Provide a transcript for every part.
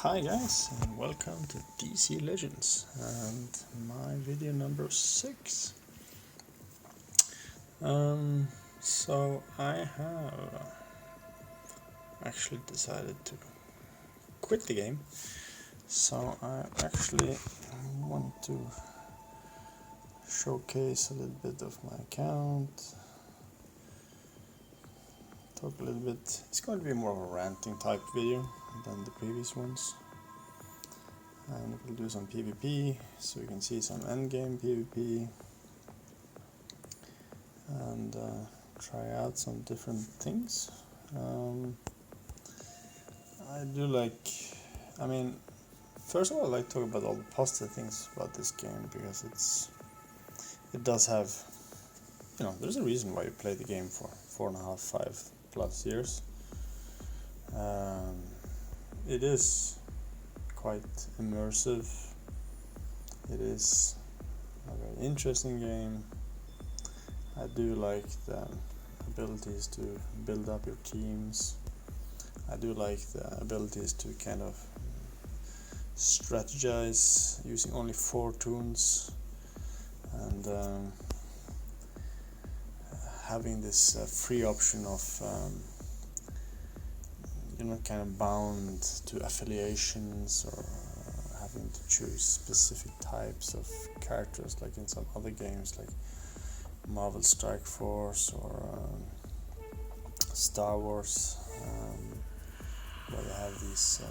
Hi guys, and welcome to DC Legends and my video number 6. So I have actually decided to quit the game. So I actually want to showcase a little bit of my account. Talk a little bit. It's going to be more of a ranting type video than the previous ones. And we'll do some PvP, so you can see some endgame PvP, and try out some different things. I do like, first of all, I like to talk about all the positive things about this game, because it does have, there's a reason why you play the game for 4.5, 5+ years. It is quite immersive. It is a very interesting game. I do like the abilities to build up your teams. I do like the abilities to kind of strategize using only 4 tunes, and having this free option of you're not kind of bound to affiliations or having to choose specific types of characters like in some other games like Marvel Strike Force or Star Wars, where they have these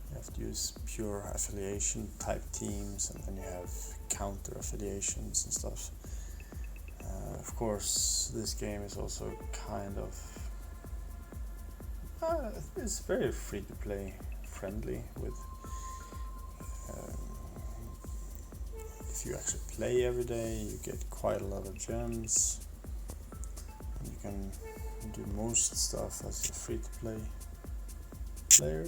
you have to use pure affiliation type teams, and then you have counter affiliations and stuff. Of course, this game is also kind of it's very free to play friendly with if you actually play every day, you get quite a lot of gems, and you can do most stuff as a free to play player.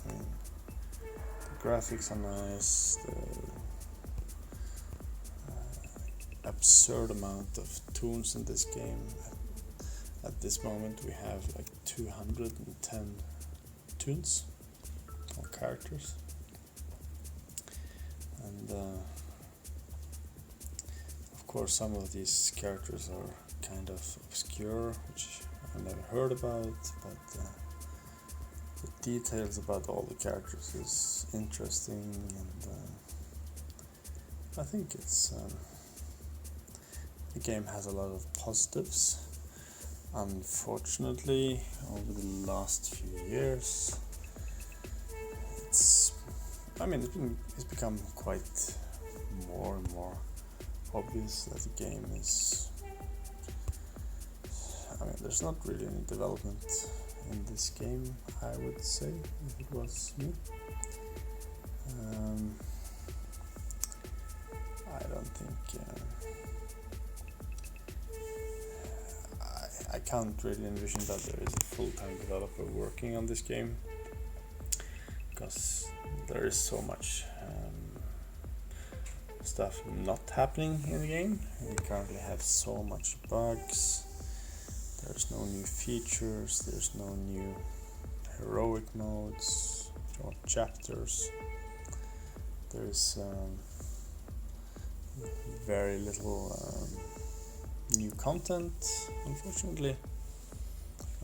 The graphics are nice, the absurd amount of tunes in this game. At this moment we have like 210 tunes or characters, and of course some of these characters are kind of obscure, which I've never heard about, but the details about all the characters is interesting, and I think it's the game has a lot of positives. Unfortunately, over the last few years, it's become quite more and more obvious that the game is, there's not really any development in this game, I would say, if it was me. I don't think I can't really envision that there is a full-time developer working on this game, because there is so much stuff not happening in the game. We currently have so much bugs. There's no new features, there's no new heroic modes or chapters. There's very little new content, unfortunately,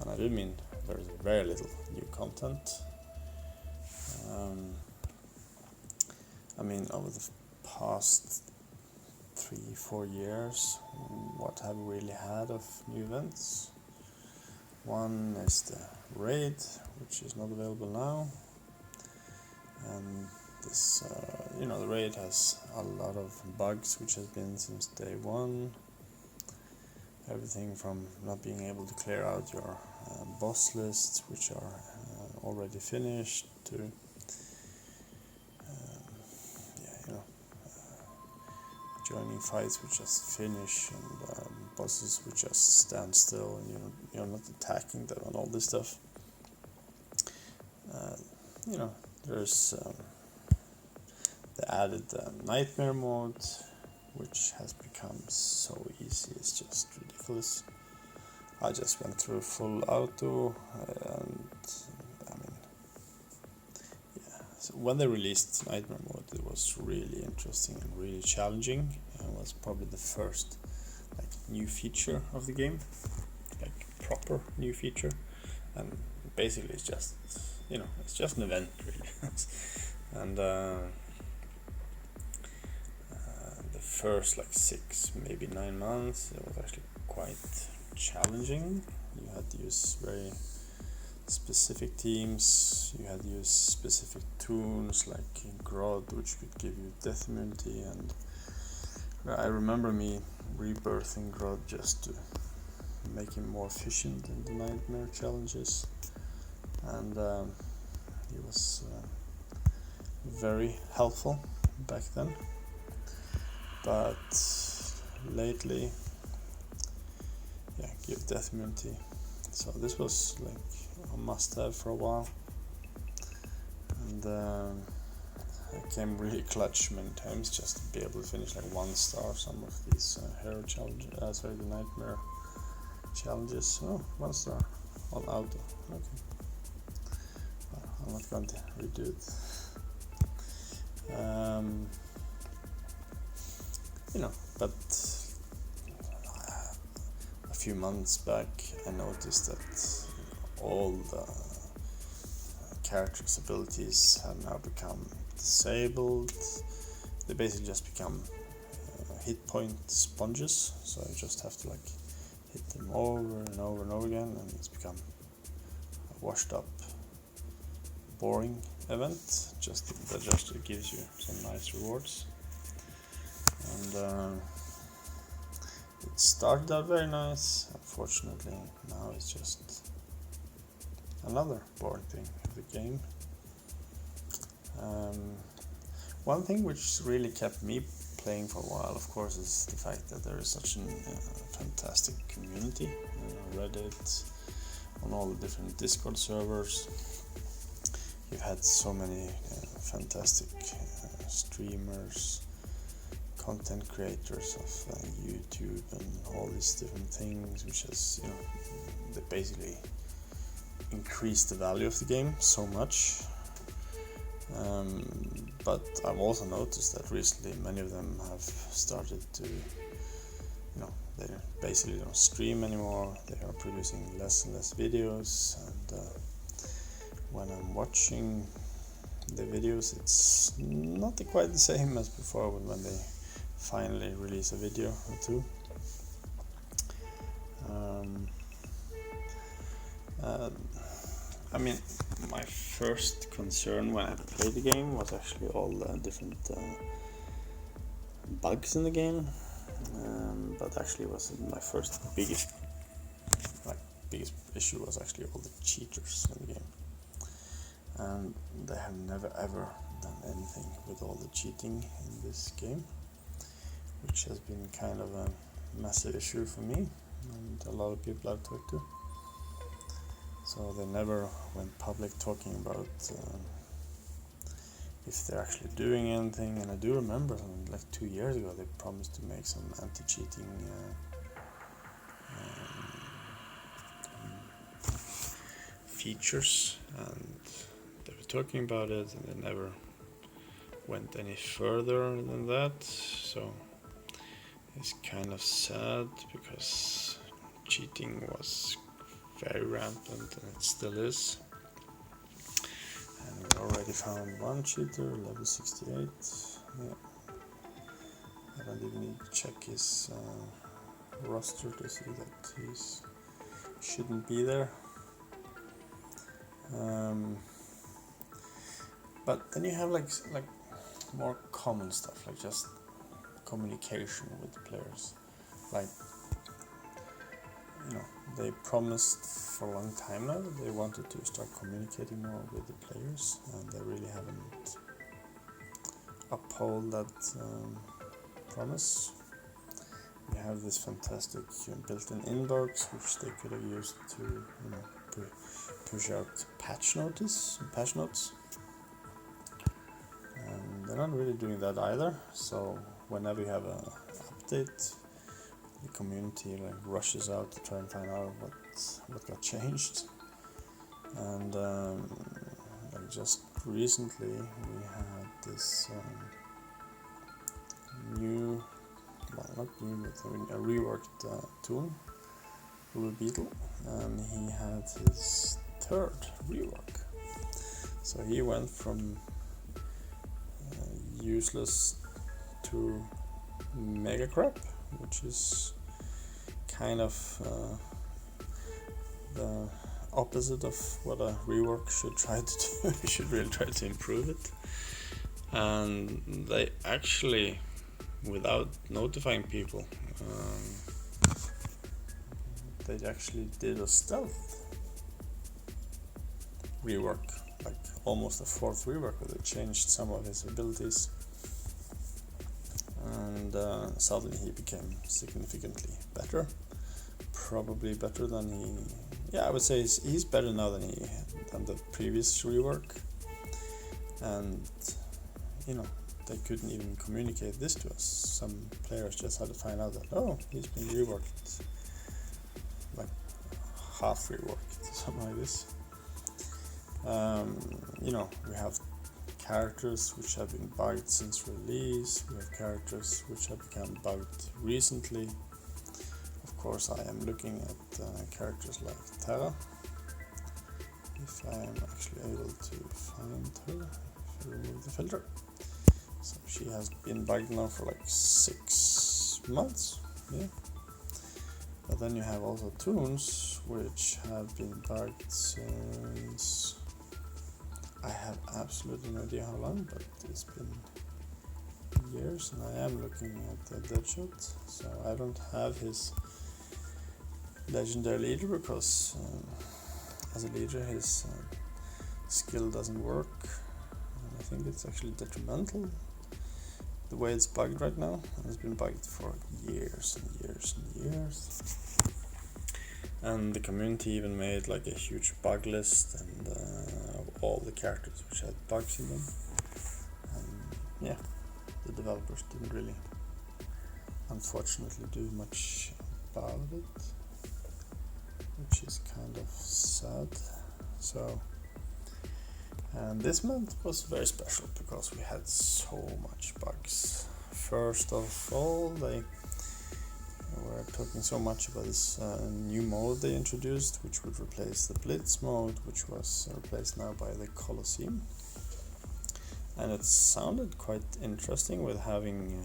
and I do mean there's very little new content. Over the past 3-4 years, what have we really had of new events? One is the raid, which is not available now, and this the raid has a lot of bugs which has been since day one. Everything from not being able to clear out your boss lists, which are already finished, to joining fights which just finish, and bosses which just stand still, and you're not attacking them, and all this stuff. There's the added nightmare mode, which has become so easy, it's just ridiculous. I just went through full auto, and So when they released Nightmare Mode, it was really interesting and really challenging, and was probably the first like new feature of the game, like proper new feature. And basically it's just, you know, it's just an event really. And the first like 6, maybe 9 months, it was actually quite challenging. You had to use very specific teams, you had to use specific tunes like Grodd, which could give you death immunity, and I remember me rebirthing Grodd just to make him more efficient in the nightmare challenges, and he was very helpful back then. But lately, yeah, give death immunity. So this was like a must-have for a while, and I came really clutch many times just to be able to finish like 1 star some of these hero challenges. The nightmare challenges. Oh, 1 star on auto. Okay, well, I'm not going to redo it. You know, but a few months back I noticed that all the characters' abilities have now become disabled. They basically just become hit point sponges, so you just have to like hit them over and over and over again, and it's become a washed up, boring event. That just gives you some nice rewards. And it started out very nice. Unfortunately, now it's just another boring thing of the game. One thing which really kept me playing for a while, of course, is the fact that there is such a fantastic community on Reddit, on all the different Discord servers. You had so many fantastic streamers, content creators of YouTube and all these different things, which has, you know, they basically increased the value of the game so much. But I've also noticed that recently many of them have started to, you know, they basically don't stream anymore. They are producing less and less videos, and when I'm watching the videos, it's not quite the same as before when they finally release a video or two. I mean, my first concern when I played the game was actually all the different bugs in the game, but actually was my first biggest issue was actually all the cheaters in the game, and they have never ever done anything with all the cheating in this game, which has been kind of a massive issue for me and a lot of people I've talked to. So they never went public talking about if they're actually doing anything. And I do remember like 2 years ago they promised to make some anti-cheating features, and they were talking about it, and they never went any further than that. So it's kind of sad, because cheating was very rampant, and it still is. And we already found one cheater, level 68. Yeah. I don't even need to check his roster to see that he shouldn't be there. But then you have like more common stuff, like just communication with the players. Like, you know, they promised for a long time now that they wanted to start communicating more with the players, and they really haven't upheld that promise. We have this fantastic built-in inbox, which they could have used to, you know, push out patch notes. And they're not really doing that either. So whenever you have an update, the community like rushes out to try and find out what got changed, and just recently we had this new, well, not new, but a reworked tool, Blue Beetle, and he had his third rework. So he went from useless to mega crap, which is kind of the opposite of what a rework should try to do. You should really try to improve it. And they actually, without notifying people, they actually did a stealth rework, like almost a fourth rework, where they changed some of his abilities, and suddenly he became significantly better. Probably better than I would say he's better now than the previous rework. And they couldn't even communicate this to us. Some players just had to find out that, oh, he's been reworked, like half reworked, something like this. We have characters which have been bugged since release. We have characters which have become bugged recently. Of course, I am looking at characters like Terra. If I am actually able to find her, if I remove the filter. So she has been bugged now for like 6 months. Yeah. But then you have also Toons, which have been bugged since, I have absolutely no idea how long, but it's been years. And I am looking at the Deadshot, so I don't have his legendary leader, because as a leader his skill doesn't work, and I think it's actually detrimental the way it's bugged right now, and it's been bugged for years and years and years. And the community even made like a huge bug list and of all the characters which had bugs in them. And the developers didn't really, unfortunately, do much about it, which is kind of sad. So, and this month was very special because we had so much bugs. First of all, they were talking so much about this new mode they introduced, which would replace the Blitz mode, which was replaced now by the Colosseum. And it sounded quite interesting with having,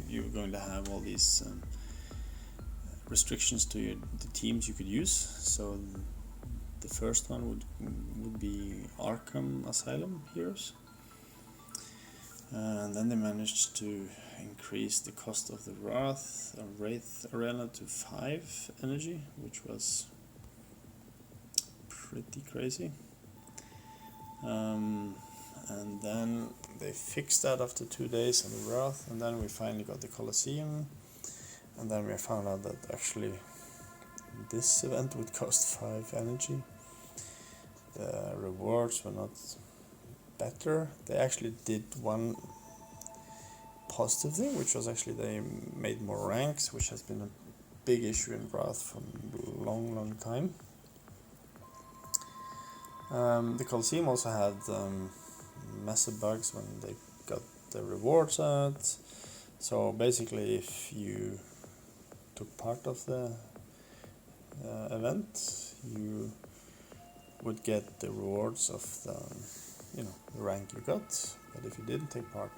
you're going to have all these restrictions to the teams you could use. So the first one would be Arkham Asylum heroes, and then they managed to increase the cost of the Wraith Arena to 5 energy, which was pretty crazy. And then they fixed that after 2 days on the Wrath, and then we finally got the Colosseum, and then we found out that actually this event would cost 5 energy. The rewards were not better. They actually did one positive thing, which was actually they made more ranks, which has been a big issue in Wrath for a long time. The Colosseum also had massive bugs when they got the rewards out. So basically, if you took part of the event, you would get the rewards of the rank you got. But if you didn't take part,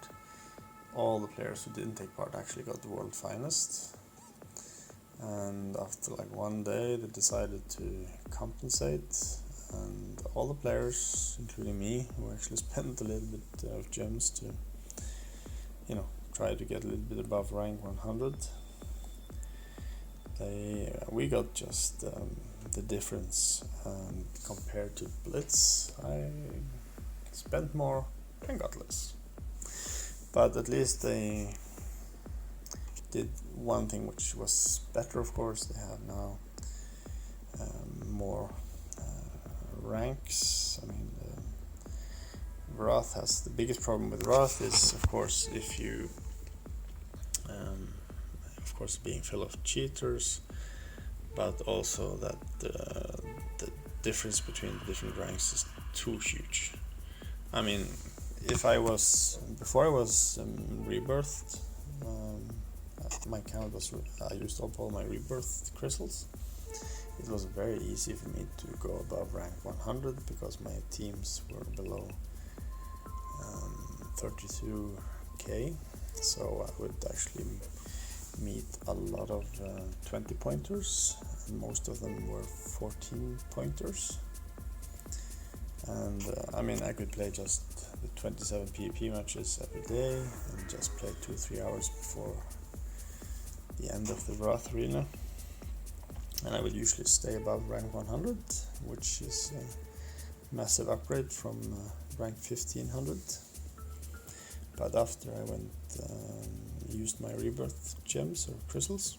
all the players who didn't take part actually got the world finest. And after like 1 day, they decided to compensate, and all the players, including me, who actually spent a little bit of gems to try to get a little bit above rank 100, we got just the difference. And compared to Blitz, I spent more and got less. But at least they did one thing which was better, of course. They have now more ranks. Wrath has the biggest problem with Wrath is, of course, if you being full of cheaters, but also that the difference between the different ranks is too huge. I mean, before I was rebirthed, my account was I used up all my rebirth crystals. It was very easy for me to go above rank 100 because my teams were below 32k, so I would actually meet a lot of 20 pointers, and most of them were 14 pointers. And I mean, I could play just the 27 PvP matches every day and just play 2-3 hours before the end of the Wrath Arena, and I would usually stay above rank 100, which is a massive upgrade from rank 1500. But after I went used my rebirth gems or crystals,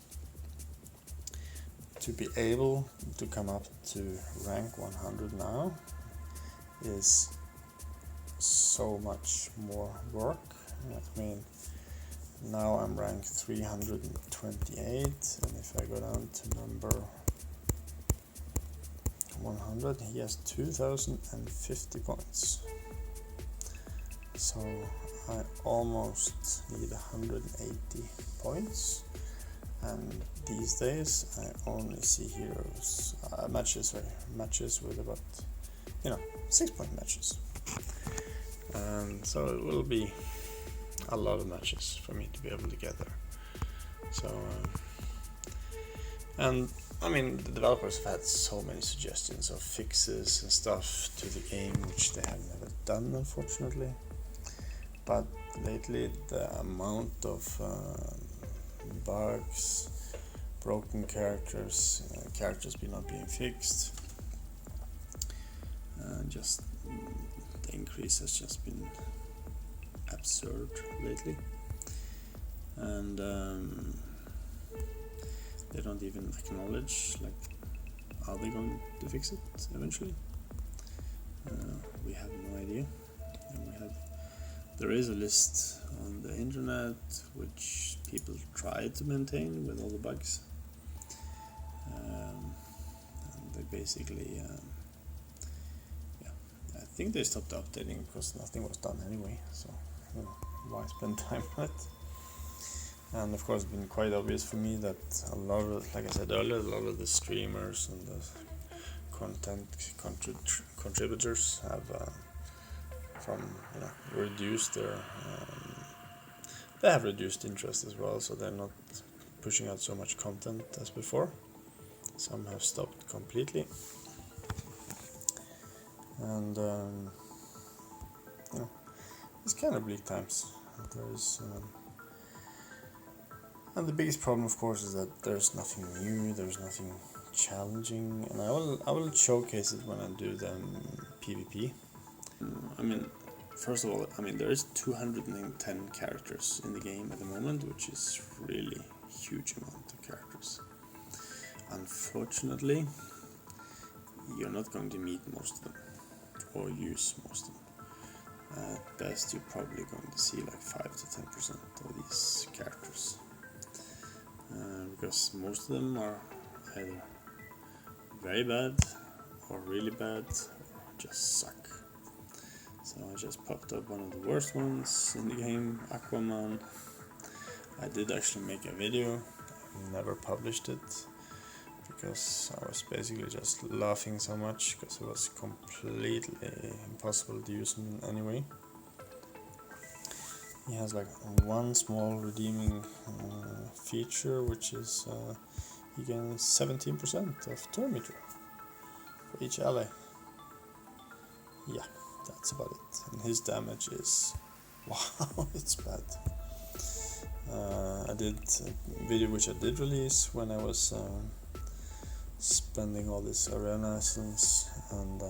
to be able to come up to rank 100 now is so much more work. I mean, now I'm ranked 328, and if I go down to number 100, he has 2050 points. So I almost need 180 points, and these days I only see heroes matches with about 6-point matches, and so it will be a lot of matches for me to be able to get there. So and I mean, the developers have had so many suggestions of fixes and stuff to the game which they have never done, unfortunately. But lately the amount of bugs, broken characters not being fixed, just the increase has just been absurd lately, and they don't even acknowledge are they going to fix it eventually. We have no idea, and there is a list on the internet which people try to maintain with all the bugs, and they basically I think they stopped updating because nothing was done anyway, so why spend time on it? And of course, it's been quite obvious for me that a lot of, like I said earlier, a lot of the streamers and the content contributors have reduced their they have reduced interest as well, so they're not pushing out so much content as before. Some have stopped completely, and it's kind of bleak times. There's and the biggest problem, of course, is that there's nothing new, there's nothing challenging, and I will showcase it when I do the PvP. I mean, first of all, there is 210 characters in the game at the moment, which is really huge amount of characters. Unfortunately, you're not going to meet most of them or use most of them. At best, you're probably going to see 5 to 10% of these characters, because most of them are either very bad or really bad or just suck. So I just popped up one of the worst ones in the game, Aquaman. I did actually make a video, I never published it because I was basically just laughing so much because it was completely impossible to use him anyway. He has one small redeeming feature, which is he gains 17% of turn meter for each ally. Yeah, that's about it. And his damage is wow, it's bad. I did a video which I did release when I was spending all this arena essence, and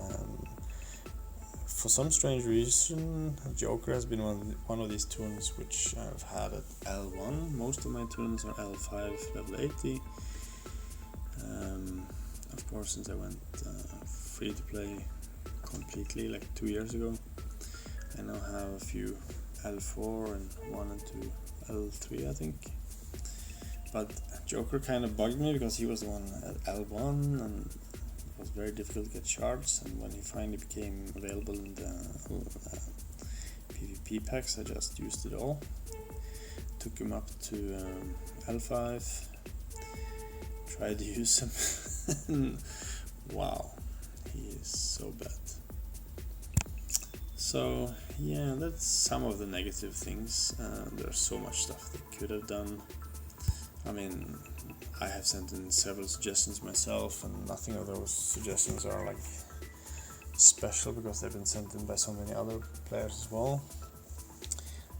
for some strange reason Joker has been one of these tunes which I've had at L1. Most of my tunes are L5 level 80. Of course, since I went free to play completely 2 years ago, I now have a few L4 and 1 and 2 L3, I think. But Joker kind of bugged me because he was the one at L1, and was very difficult to get shards, and when he finally became available in the PvP packs, I just used it all. Took him up to L5, tried to use him. Wow, he is so bad. So yeah, that's some of the negative things. There's so much stuff they could have done. I mean, I have sent in several suggestions myself, and nothing of those suggestions are like special because they've been sent in by so many other players as well.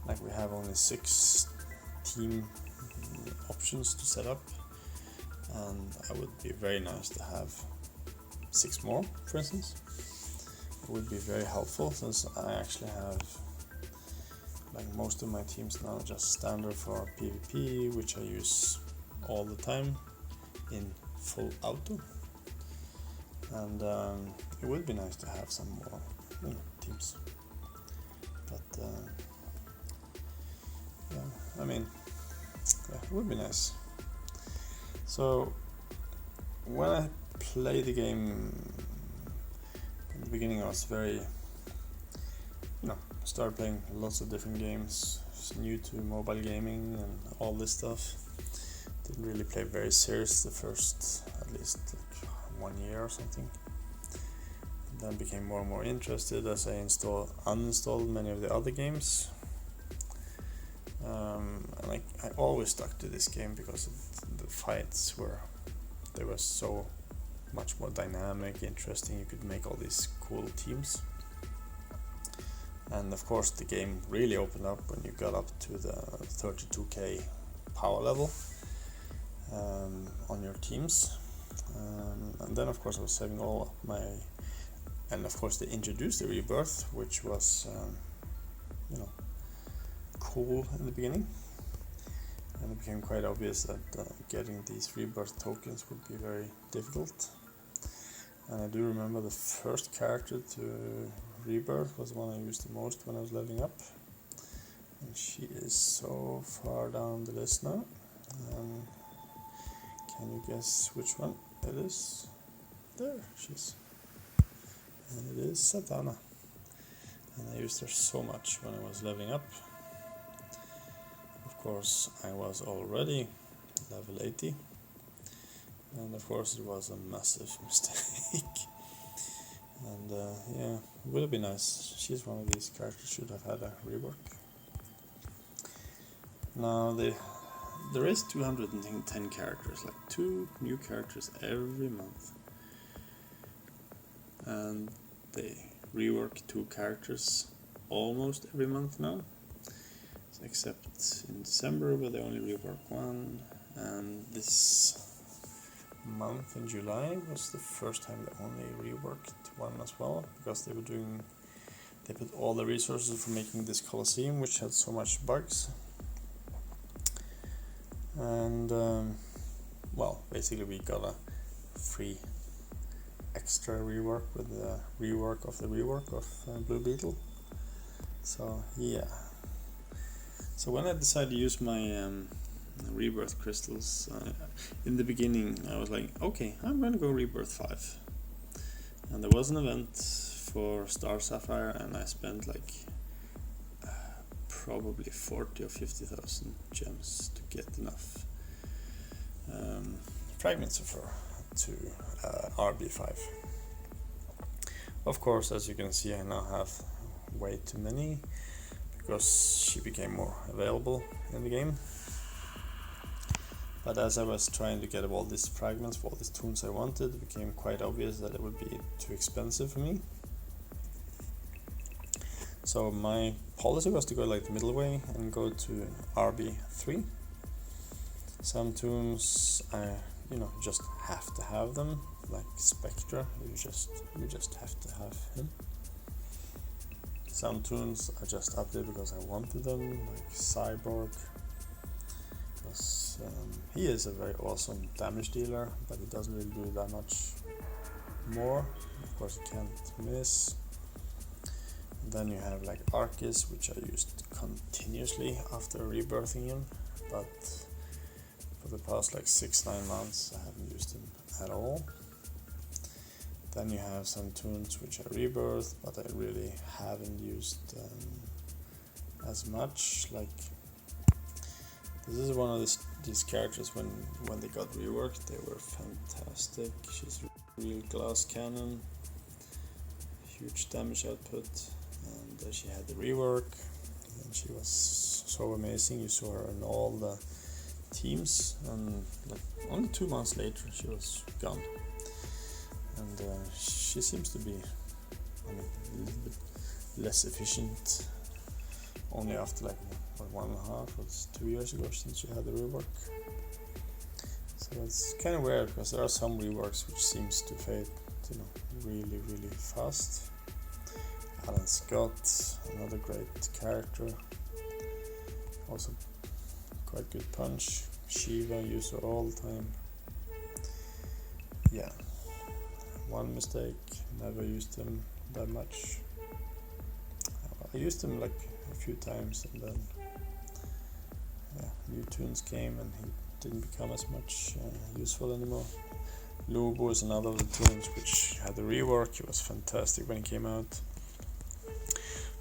Like, we have only 6 team options to set up, and it would be very nice to have 6 more, for instance. It would be very helpful, since I actually have like most of my teams now just standard for PvP, which I use all the time in full auto, and it would be nice to have some more, teams. But yeah, I mean, yeah, it would be nice. So when I played the game in the beginning, I was very, started playing lots of different games, new to mobile gaming and all this stuff. Didn't really play very serious the first, at least like 1 year or something. Then became more and more interested as I uninstalled many of the other games. And I always stuck to this game because the fights were so much more dynamic, interesting. You could make all these cool teams. And of course the game really opened up when you got up to the 32k power level on your teams. And then of course I was saving all my, and of course they introduced the rebirth, which was cool in the beginning, and it became quite obvious that getting these rebirth tokens would be very difficult. And I do remember the first character to rebirth was the one I used the most when I was leveling up, and she is so far down the list now. Can you guess which one it is? There she is, and it is Satana, and I used her so much when I was leveling up. Of course I was already level 80, and of course it was a massive mistake. And yeah, it would have been nice. She's one of these characters should have had a rework. Now there is 210 characters, like 2 new characters every month, and they rework 2 characters almost every month now, except in December where they only rework 1, and this month in July was the first time they only reworked 1 as well, because they put all the resources for making this Colosseum, which had so much bugs. And well, basically we got a free extra rework with the rework of Blue Beetle. So yeah, so when I decided to use my rebirth crystals, in the beginning I was like, okay, I'm gonna go rebirth 5, and there was an event for Star Sapphire, and I spent like probably 40 or 50,000 gems to get enough fragments of her to RB5. Of course, as you can see, I now have way too many because she became more available in the game. But as I was trying to get all these fragments for all these toons I wanted, it became quite obvious that it would be too expensive for me. So my policy was to go like the middle way and go to RB3. Some toons I just have to have them, like Spectra, you just have to have him. Some toons I just upped it because I wanted them, like Cyborg, because he is a very awesome damage dealer, but he doesn't really do that much more. Of course you can't miss. Then you have like Arceus, which I used continuously after rebirthing him, but for the past like 6-9 months I haven't used him at all. Then you have some tunes which are rebirth, but I really haven't used as much. Like, this is one of these characters, when they got reworked, they were fantastic. She's real glass cannon, huge damage output, and she had the rework, and she was so amazing. You saw her in all the teams, and like only 2 months later she was gone. And she seems to be, I mean, a little bit less efficient only after like 1.5 or 2 years ago since she had the rework. So it's kind of weird, because there are some reworks which seems to fade, really fast. Alan Scott, another great character, also quite good punch. Shiva, use her all the time. Yeah, one mistake, never used him that much. I used him like a few times, and then new tunes came and he didn't become as much useful anymore. Lobo is another of the tunes which had the rework. He was fantastic when he came out,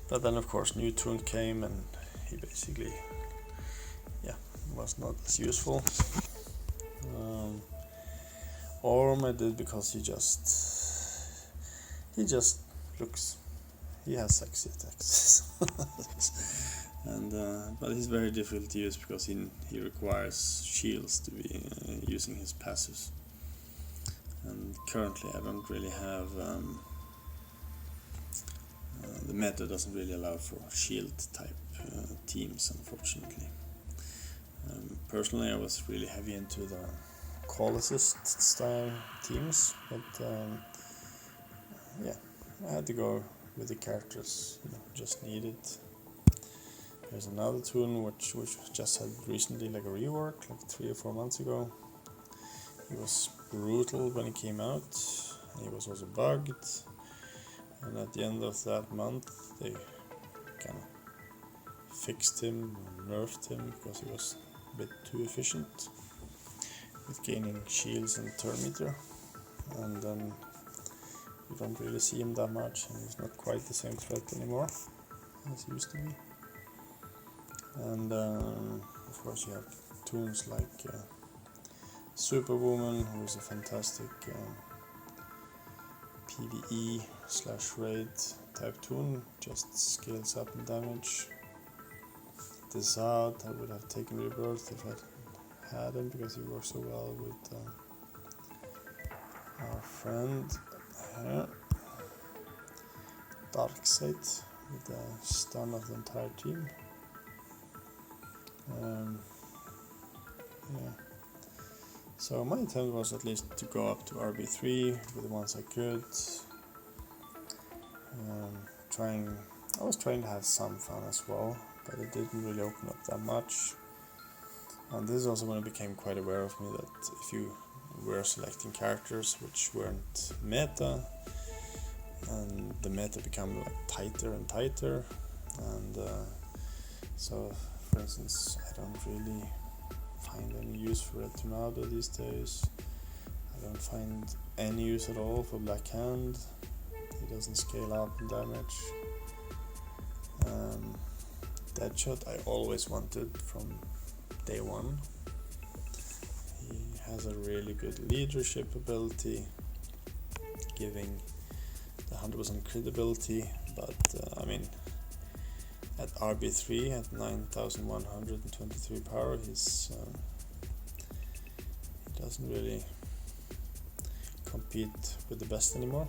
but then of course new tune came and he basically was not as useful. Orm I did because he just looks, he has sexy attacks. And but he's very difficult to use because he requires shields to be using his passives, and currently I don't really have the meta doesn't really allow for shield type teams, unfortunately. Personally I was really heavy into the call assist style teams, but I had to go with the characters just needed. There's another tune which just had recently like a rework, like 3 or 4 months ago. He was brutal when he came out, and he was also bugged, and at the end of that month they kind of fixed him, nerfed him, because he was a bit too efficient with gaining shields and turn meter, and then you don't really see him that much, and he's not quite the same threat anymore as he used to be. And of course you have tunes like Superwoman, who is a fantastic PvE/raid type tune, just scales up in damage. Desad, I would have taken rebirth if I had him, because he works so well with our friend Darkseid, with the stun of the entire team. So my attempt was at least to go up to RB3 with the ones I could. I was trying to have some fun as well, but it didn't really open up that much. And this is also when I became quite aware of me that if you were selecting characters which weren't meta, and the meta became like tighter and tighter, and so for instance I don't really find any use for Red Tornado these days. I don't find any use at all for Black Hand. He doesn't scale up in damage. Deadshot I always wanted from day one. He has a really good leadership ability, giving the 100% credibility, but I mean, at RB3 at 9123 power, he doesn't really compete with the best anymore.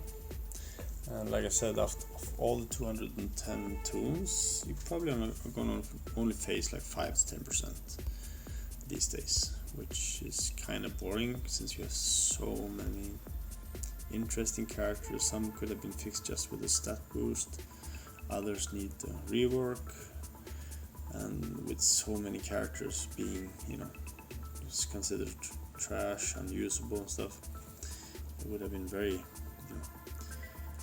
And like I said, of all the 210 tunes, you probably are gonna only face like 5 to 10% these days, which is kind of boring since you have so many interesting characters. Some could have been fixed just with a stat boost, others need rework, and with so many characters being, just considered trash, unusable and stuff, it would have been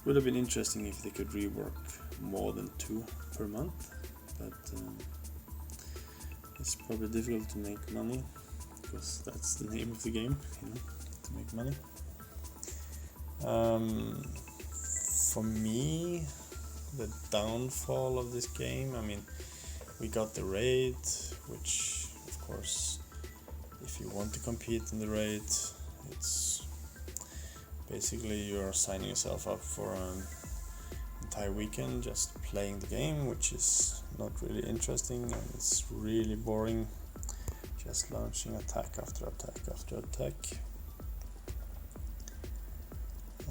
would have been interesting if they could rework more than 2 per month, but it's probably difficult to make money, because that's the name of the game, to make money. For me, the downfall of this game, I mean, we got the raid, which of course, if you want to compete in the raid, it's basically you're signing yourself up for an entire weekend just playing the game, which is not really interesting and it's really boring, just launching attack after attack after attack.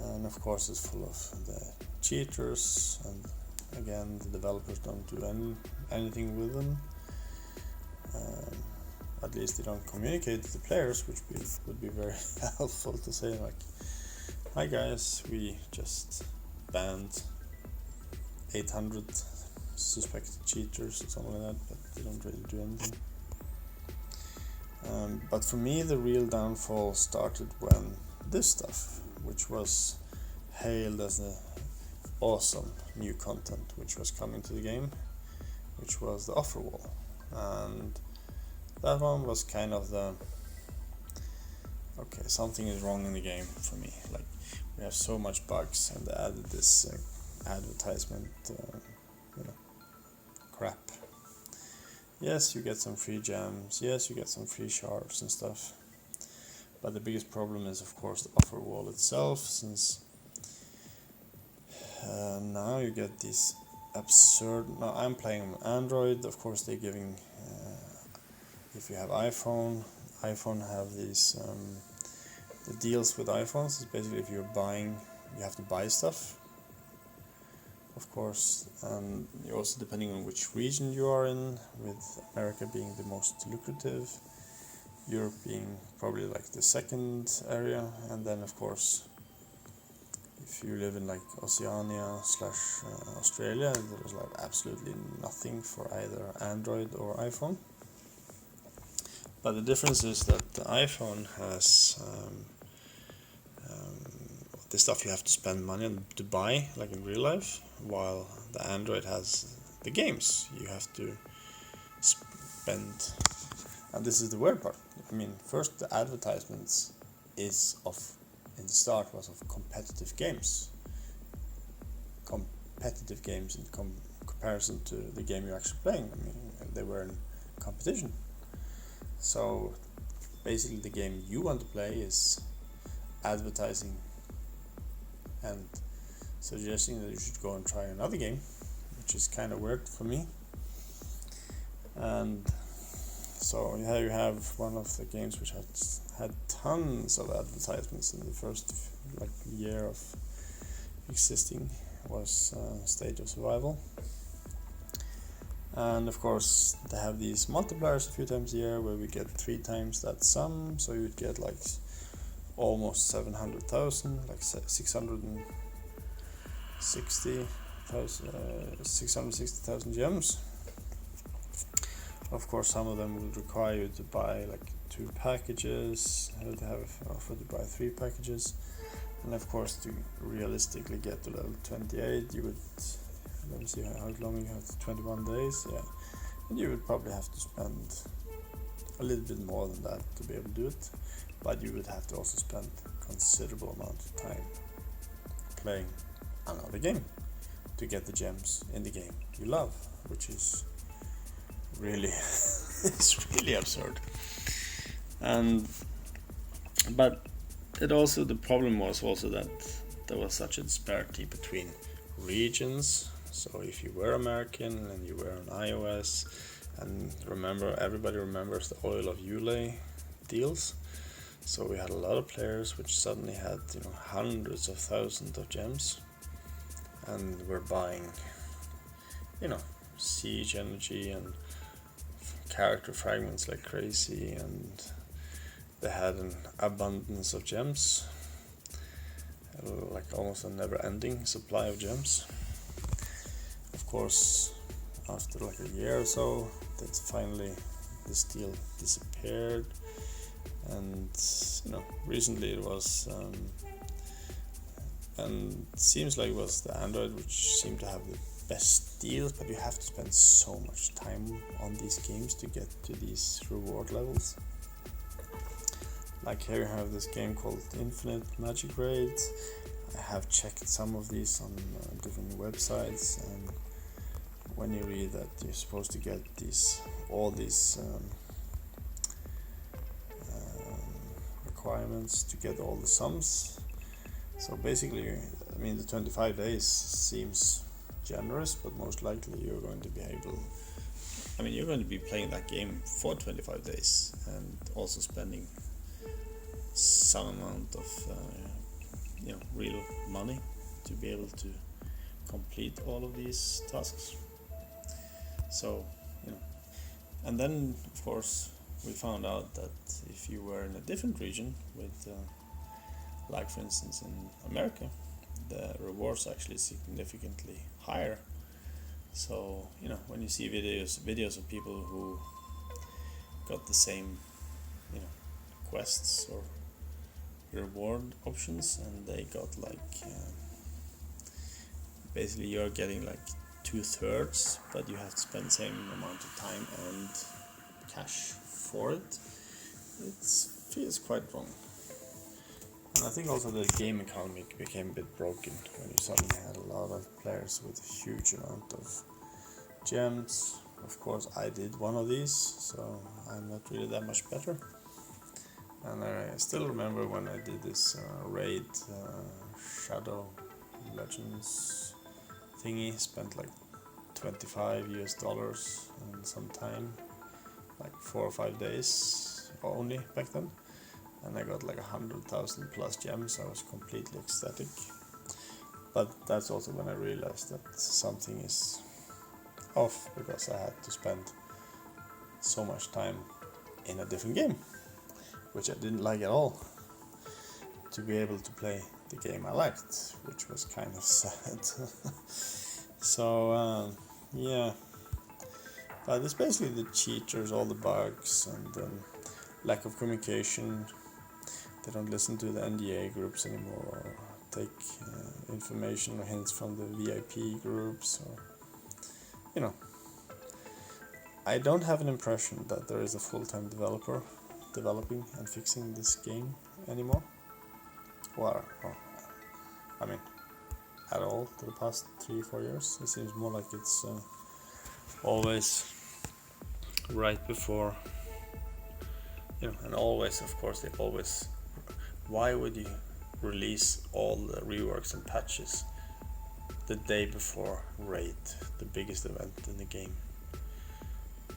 And of course it's full of the cheaters, and again the developers don't do anything with them. At least they don't communicate to the players, which would be very helpful to say like, hi guys, we just banned 800 suspected cheaters or something like that, but they don't really do anything. But for me the real downfall started when this stuff, which was hailed as the awesome new content which was coming to the game, which was the offer wall. And that one was kind of the, okay, something is wrong in the game for me. Like, we have so much bugs, and they added this advertisement, crap. Yes, you get some free gems, yes, you get some free shards and stuff. But the biggest problem is, of course, the offer wall itself, since now you get these absurd. Now I'm playing on Android, of course they're giving. If you have iPhone have these the deals with iPhones. Is basically if you're buying, you have to buy stuff, of course, and also depending on which region you are in, with America being the most lucrative, Europe being probably like the second area, and then of course if you live in like Oceania / Australia, there's like absolutely nothing for either Android or iPhone. But the difference is that the iPhone has the stuff you have to spend money on to buy, like in real life, while the Android has the games you have to spend. And this is the weird part. I mean, first the advertisements is of, in the start was of competitive games. Competitive games in comparison to the game you're actually playing. I mean, they were in competition. So basically the game you want to play is advertising and suggesting that you should go and try another game, which is kind of weird for me. And so here you have one of the games which had tons of advertisements in the first like year of existing, was Stage of Survival. And of course they have these multipliers a few times a year where we get 3 times that sum, so you'd get like almost 700,000, like 660,000 gems. Of course some of them will require you to buy like 2 packages, they have offered to buy 3 packages, and of course to realistically get to level 28 you would, let me see how long you have, 21 days, yeah, and you would probably have to spend a little bit more than that to be able to do it, but you would have to also spend considerable amount of time playing another game to get the gems in the game you love, which is really it's really absurd. But it also, the problem was also that there was such a disparity between regions. So if you were American and you were on iOS, and remember, everybody remembers the Oil of Yule deals. So we had a lot of players which suddenly had, hundreds of thousands of gems, and were buying, siege energy and character fragments like crazy, and they had an abundance of gems, like almost a never-ending supply of gems. Of course, after like a year or so, that finally this deal disappeared, and recently it was and it seems like it was the Android which seemed to have the best deals, but you have to spend so much time on these games to get to these reward levels. Like here you have this game called Infinite Magic Raid, I have checked some of these on different websites, and when you read that you're supposed to get all these requirements to get all the sums. So basically, I mean, the 25 days seems generous, but most likely you're going to be you're going to be playing that game for 25 days and also spending some amount of real money to be able to complete all of these tasks. So, and then of course we found out that if you were in a different region with like for instance in America, the rewards actually significantly higher. So when you see videos of people who got the same quests or reward options, and they got basically you're getting 2/3, but you have to spend the same amount of time and cash for it. It feels quite wrong. And I think also the game economy became a bit broken when you suddenly had a lot of players with a huge amount of gems. Of course, I did one of these, so I'm not really that much better. And I still remember when I did this raid Shadow Legends thingy, spent $25 and some time, 4 or 5 days only back then, and I got 100,000 plus gems. I was completely ecstatic. But that's also when I realized that something is off, because I had to spend so much time in a different game, which I didn't like at all, to be able to play the game I liked, which was kind of sad. So yeah, but it's basically the cheaters, all the bugs, and lack of communication. They don't listen to the NDA groups anymore, or take information or hints from the VIP groups, or I don't have an impression that there is a full-time developer developing and fixing this game anymore. At all for the past 3-4 years. It seems more like it's always right before, and always, of course, why would you release all the reworks and patches the day before Raid, the biggest event in the game?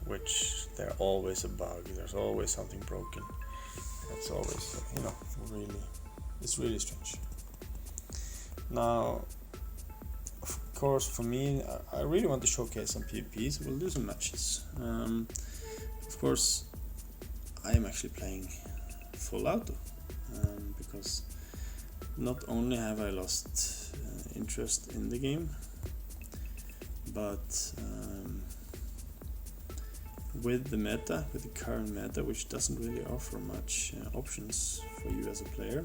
Which there's always a bug, there's always something broken. It's always, it's really strange. Now, of course, for me, I really want to showcase some PvPs. We'll do some matches. Of course, I am actually playing full auto, because not only have I lost interest in the game, but with the current meta, which doesn't really offer much options for you as a player,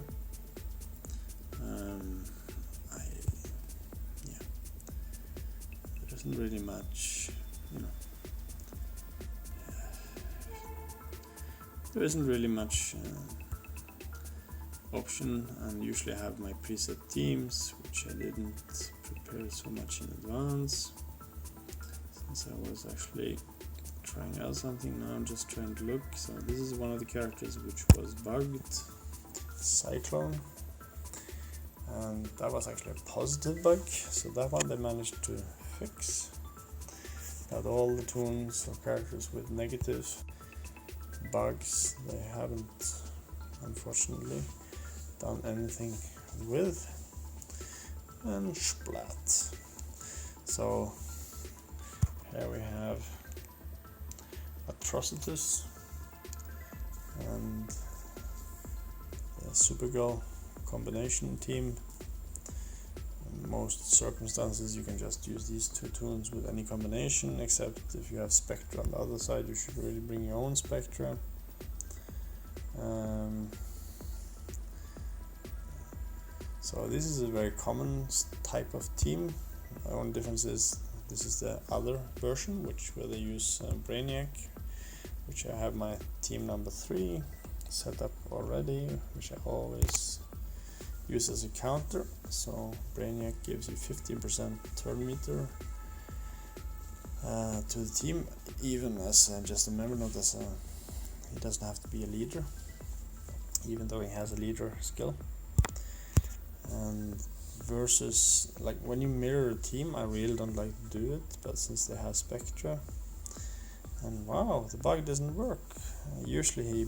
there isn't really much, option, and usually I have my preset teams, which I didn't prepare so much in advance, since I was actually trying out something. Now I'm just trying to look. So this is one of the characters which was bugged, Cyclone, and that was actually a positive bug, so that one they managed to fix. But all the tunes or characters with negative bugs, they haven't, unfortunately, done anything with. And splat. So here we have Atrocitus and the Supergirl combination team. In most circumstances you can just use these two tunes with any combination, except if you have Spectra on the other side, you should really bring your own Spectra. So this is a very common type of team. The only difference is this is the other version, where they use Brainiac, which I have my team number 3 set up already, which I always used as a counter. So Brainiac gives you 15% turn meter to the team, even as just a member, not as a. He doesn't have to be a leader, even though he has a leader skill. And versus, like, when you mirror a team, I really don't like to do it, but since they have Spectra, and wow, the bug doesn't work. Usually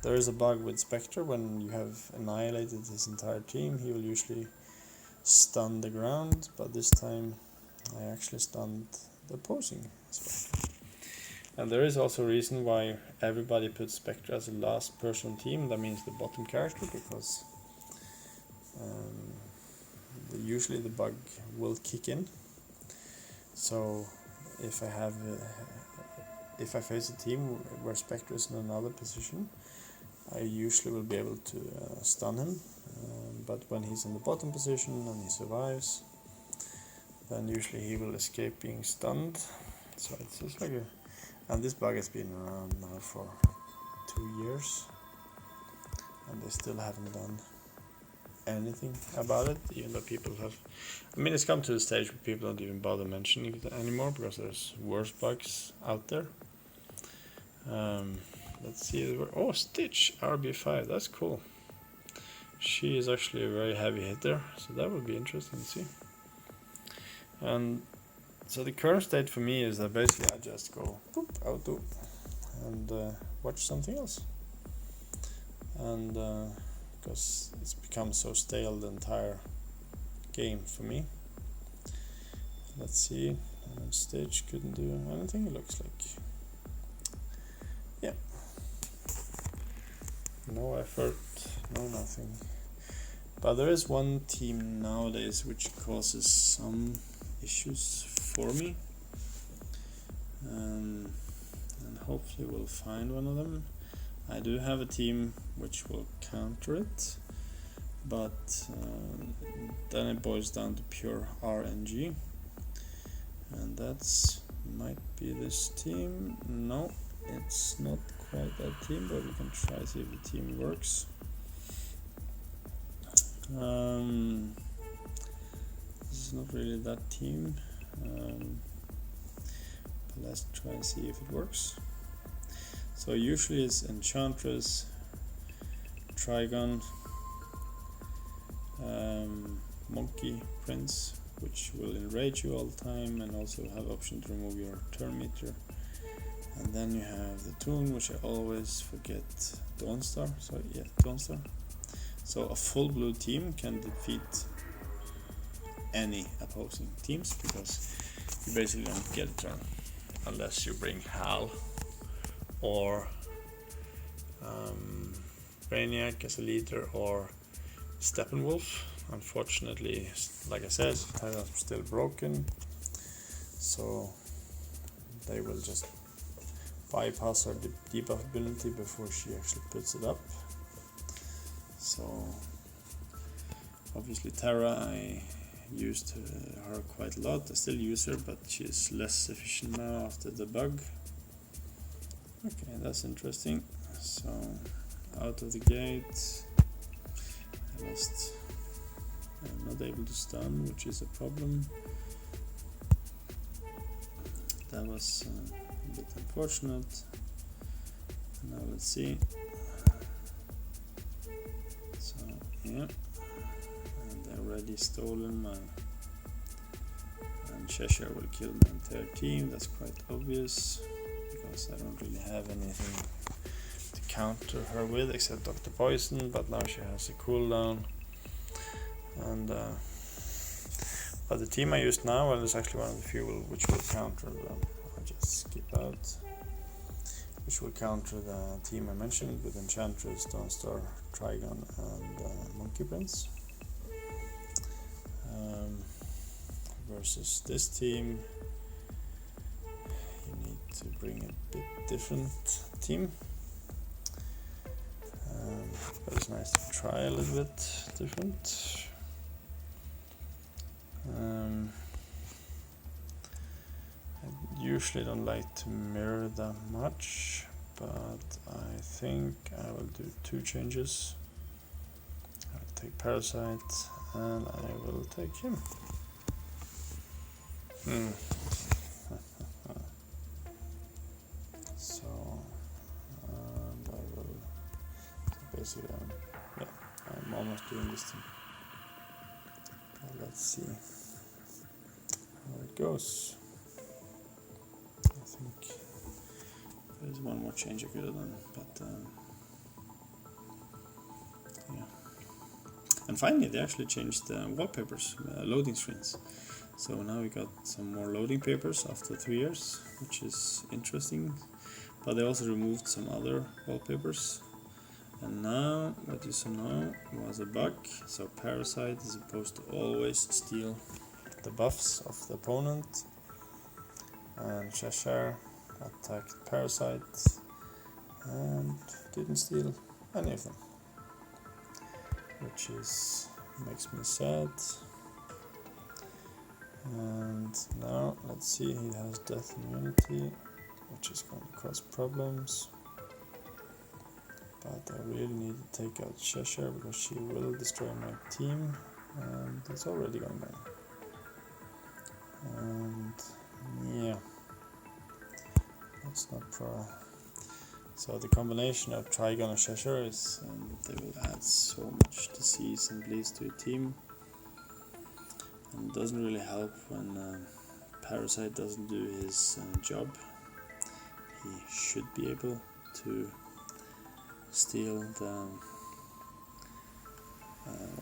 there is a bug with Spectre. When you have annihilated his entire team, he will usually stun the ground, but this time I actually stunned the opposing Spectre. And there is also a reason why everybody puts Spectre as the last person on team. That means the bottom character, because usually the bug will kick in. So if I face a team where Spectre is in another position, I usually will be able to stun him. But when he's in the bottom position and he survives, then usually he will escape being stunned. So it's just like and this bug has been around now for 2 years, and they still haven't done anything about it, even though people have. I mean, it's come to the stage where people don't even bother mentioning it anymore because there's worse bugs out there. Let's see. Oh, Stitch RB5. That's cool. She is actually a very heavy hitter, so that would be interesting to see. And so the current state for me is that basically I just go boop, auto and watch something else. And because it's become so stale, the entire game for me. Let's see. Stitch couldn't do anything, it looks like. Yeah. No effort, no nothing. But there is one team nowadays which causes some issues for me. And hopefully we'll find one of them. I do have a team which will counter it, but then it boils down to pure RNG, and that's might be this team. No, it's not quite that team, but we can try to see if the team works. This is not really that team, but let's try and see if it works. So usually it's Enchantress, Trigon, Monkey Prince, which will enrage you all the time and also have option to remove your turn meter. And then you have the Toon, which I always forget, Dawnstar. Sorry, yeah, Dawnstar. So a full blue team can defeat any opposing teams because you basically don't get a turn unless you bring Hal or Brainiac as a leader or Steppenwolf. Unfortunately, like I said, Terra's still broken, so they will just bypass her debuff ability before she actually puts it up. So obviously Terra, I used her quite a lot. I still use her, but she's less efficient now after the bug. Okay, that's interesting. So out of the gate, I'm not able to stun, which is a problem. That was a bit unfortunate. Now let's see. So yeah, and they already stolen my. And Cheshire will kill my entire team. That's quite obvious because I don't really have anything to counter her with except Dr. Poison. But now she has a cooldown. And but the team I used now is actually one of the few which will counter them. I'll just skip out. Which will counter the team I mentioned with Enchantress, Dawnstar, Trigon, and Monkey Prince. Versus this team, you need to bring a bit different team. But it's nice to try a little bit different. I usually don't like to mirror that much, but I think I will do 2 changes. I'll take Parasite, and I will take him. So, and I will, so basically, yeah, I'm almost doing this thing. Let's see how it goes. I think there's one more change I could have done, but yeah. And finally, they actually changed the wallpapers, loading screens. So now we got some more loading papers after 3 years, which is interesting. But they also removed some other wallpapers. And now, what you saw now was a bug. So Parasite is supposed to always steal the buffs of the opponent. And Cheshire attacked Parasite and didn't steal any of them, which makes me sad. And now let's see, he has death immunity, which is going to cause problems. But I really need to take out Cheshire because she will destroy my team, and it's already going down. And yeah, that's not pro. So the combination of Trigon and Cheshire is they will add so much disease and bleeds to your team. And it doesn't really help when Parasite doesn't do his job. He should be able to steal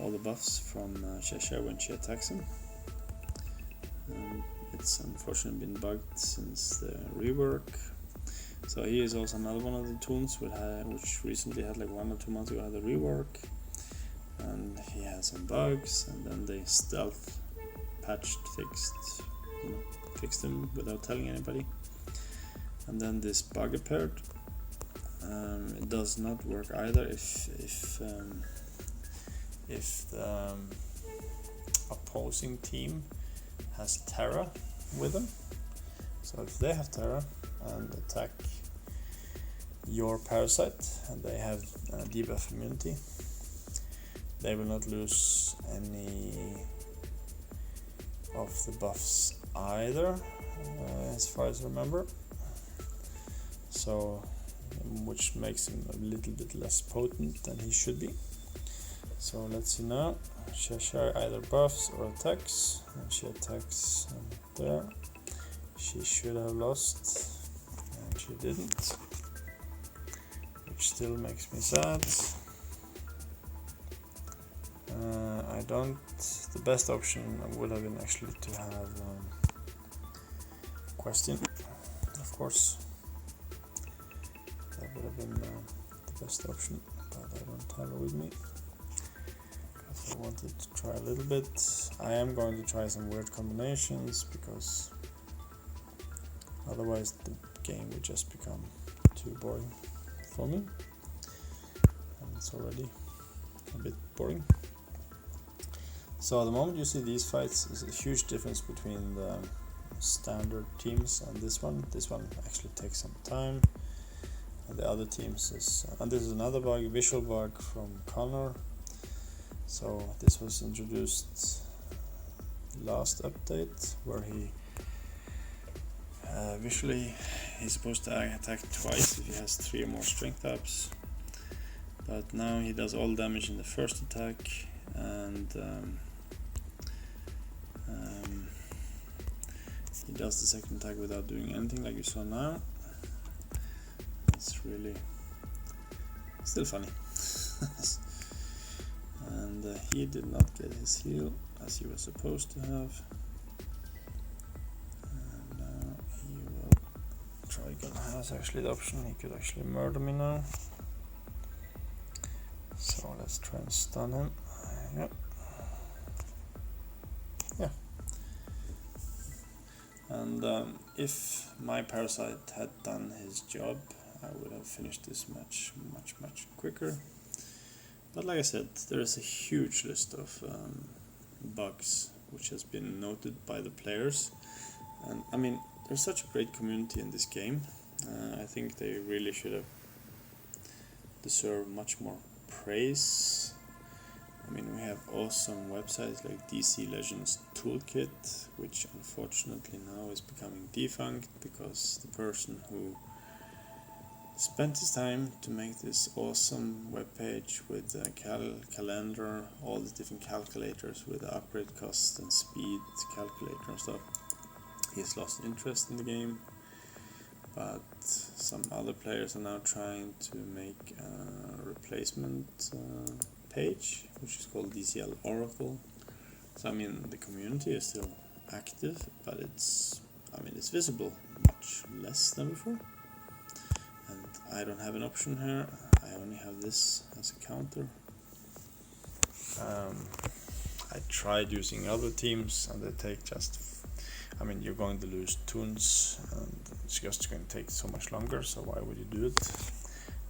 all the buffs from Cheshire when she attacks him. It's unfortunately been bugged since the rework. So here is also another one of the toons which recently had, like 1 or 2 months ago, had a rework. And he had some bugs, and then they stealth patched, fixed them without telling anybody. And then this bug appeared. It does not work either if the opposing team has Terra with them. So if they have Terra and attack your Parasite and they have debuff immunity, they will not lose any of the buffs either, as far as I remember. So, which makes him a little bit less potent than he should be. So let's see now. Cheshire either buffs or attacks, and she attacks there. She should have lost, and she didn't, which still makes me sad. The best option would have been actually to have Question, of course. That would have been the best option, but I don't have it with me. I wanted to try a little bit. I am going to try some weird combinations because otherwise the game would just become too boring for me, and it's already a bit boring. So at the moment you see these fights, is a huge difference between the standard teams and this one. This one actually takes some time, and the other teams is, and this is another bug, visual bug from Connor. So this was introduced last update, where he visually he's supposed to attack twice if he has 3 or more strength ups, but now he does all damage in the first attack, and he does the second attack without doing anything, like you saw now. It's really still funny. And he did not get his heal as he was supposed to have. And now he will try. Has actually the option, he could actually murder me now. So let's try and stun him. Yep. Yeah. And if my Parasite had done his job, I would have finished this match much quicker. But like I said, there is a huge list of bugs which has been noted by the players. And I mean, there's such a great community in this game. I think they really should have deserved much more praise I mean, we have awesome websites like DC Legends Toolkit, which unfortunately now is becoming defunct because the person who spent his time to make this awesome webpage with a calendar, all the different calculators with the upgrade cost and speed calculator and stuff, he's lost interest in the game. But some other players are now trying to make a replacement page, which is called DCL Oracle. So I mean, the community is still active, but it's visible much less than before. And I don't have an option here. I only have this as a counter. I tried using other teams, and they take you're going to lose tunes, and it's just going to take so much longer, so why would you do it?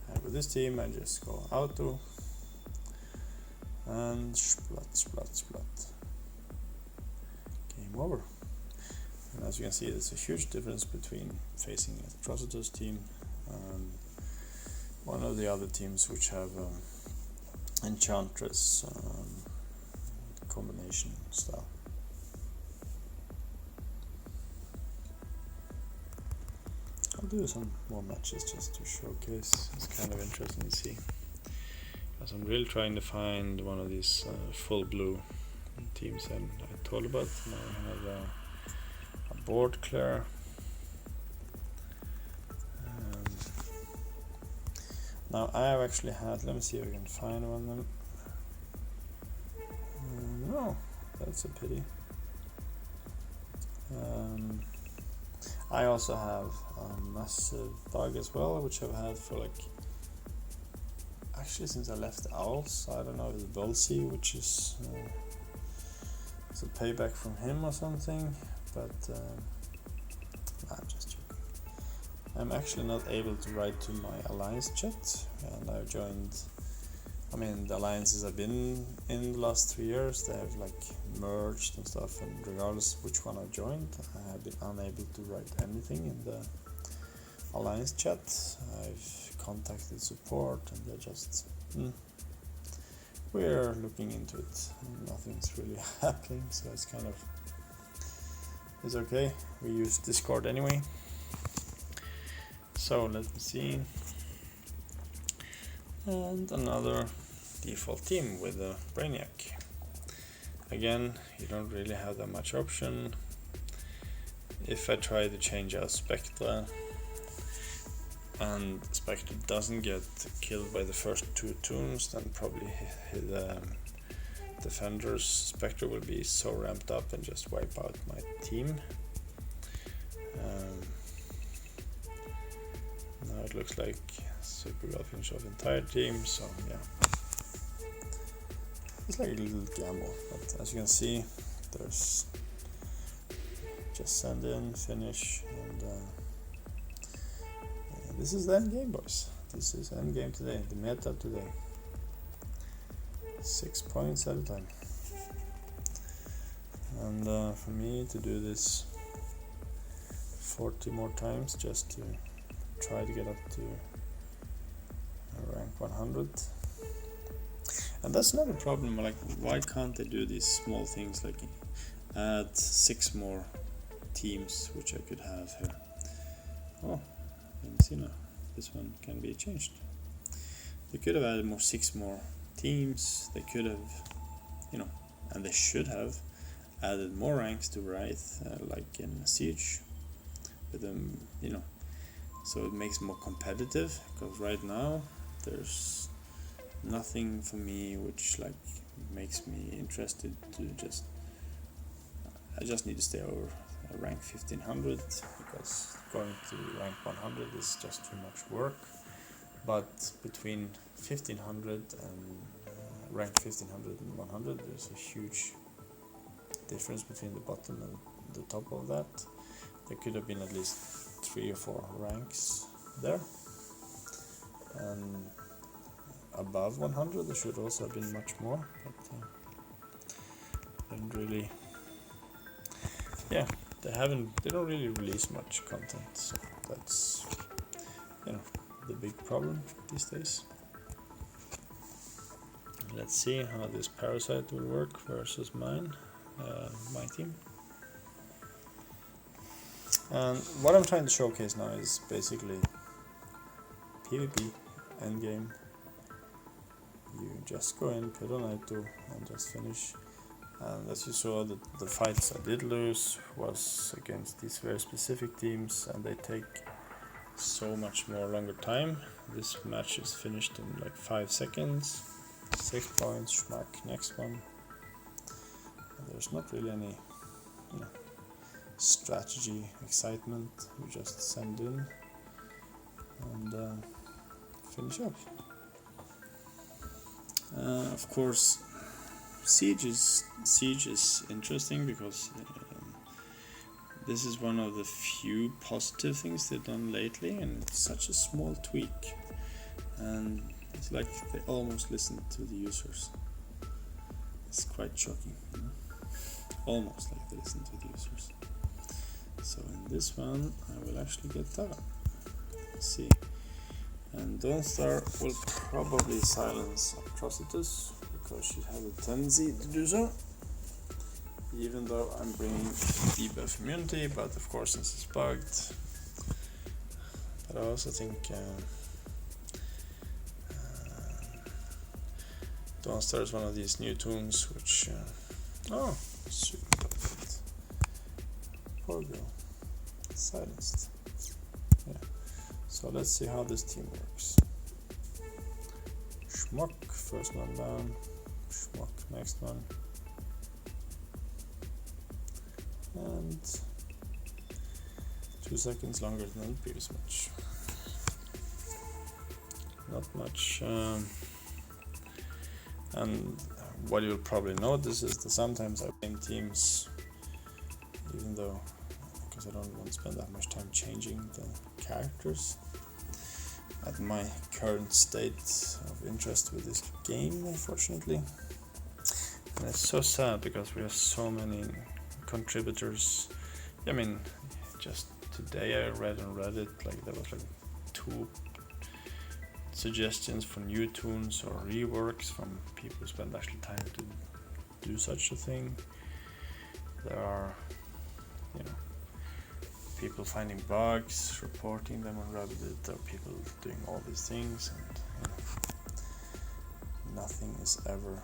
And with this team, I just go auto, and splat. Game over. And as you can see, there's a huge difference between facing Atrocitus team and one of the other teams which have Enchantress combination style. I'll do some more matches just to showcase. It's kind of interesting to see, because I'm really trying to find one of these full blue teams I told about. Now I have a board clear. Now I have actually had, let me see if I can find one of them. No, that's a pity. I also have a massive bug as well, which I've had for actually since I left Owls. I don't know if it's Volsey, which is it's a payback from him or something, but I'm just joking. I'm actually not able to write to my alliance chat, and I've joined. I mean, the alliances I've been in the last 3 years, they have merged and stuff, and regardless of which one I joined, I have been unable to write anything in the alliance chat. I've contacted support, and they're just, we're looking into it, and nothing's really happening, so it's okay. We use Discord anyway. So let me see. And another default team with a Brainiac. Again, you don't really have that much option. If I try to change out Spectra, and Spectre doesn't get killed by the first 2 tunes, then probably the Defender's Spectre will be so ramped up and just wipe out my team. Now it looks like Super well finished off entire team, so yeah. It's like a little gamble, but as you can see, there's just send in, finish, and this is the end game, boys. This is end game today, the meta today. 6 points at a time. And for me to do this 40 more times just to try to get up to rank 100. And that's another problem, why can't they do these small things like add 6 more teams, which I could have here. Oh, let me see now, this one can be changed. They could have added 6 more teams, they could have, and they should have added more ranks to Wraith, like in Siege, with them, so it makes it more competitive, because right now there's nothing for me which makes me interested to I just need to stay over rank 1500, because going to rank 100 is just too much work. But between 1500 and rank 1500 and 100, there's a huge difference between the bottom and the top of that. There could have been at least 3 or 4 ranks there, and above 100 there should also have been much more, but didn't really, they don't really release much content, so that's the big problem these days. let's see how this parasite will work versus my team. And what I'm trying to showcase now is basically PvP, endgame. You just go in, put on Naito, and just finish. And as you saw, the fights I did lose was against these very specific teams, and they take so much more longer time. This match is finished in like 5 seconds. 6 points, schmack, next one. And there's not really any, strategy, excitement. You just send in and finish up. Of course, Siege is interesting because this is one of the few positive things they've done lately, and it's such a small tweak, and it's like they almost listen to the users. It's quite shocking, almost like they listen to the users. So in this one I will actually get Tara. Let's see. And Dawnstar will probably silence Atrocitus because she has a tendency to do so, even though I'm bringing debuff immunity, but of course since it's bugged. But I also think Dawnstar is one of these new tunes which super perfect. Poor girl. Silenced. Yeah. So let's see how this team works. Schmuck, first one down. Schmuck, next one. And 2 seconds longer than the previous match. Not much. And what you'll probably notice is that sometimes I blame teams, even though, because I don't want to spend that much time changing the characters at my current state of interest with this game, unfortunately. And it's so sad because we have so many contributors. I mean, just today I read on Reddit like there was like 2 suggestions for new tunes or reworks from people who spend actually time to do such a thing. There are, people finding bugs, reporting them on Reddit, or people doing all these things, and nothing is ever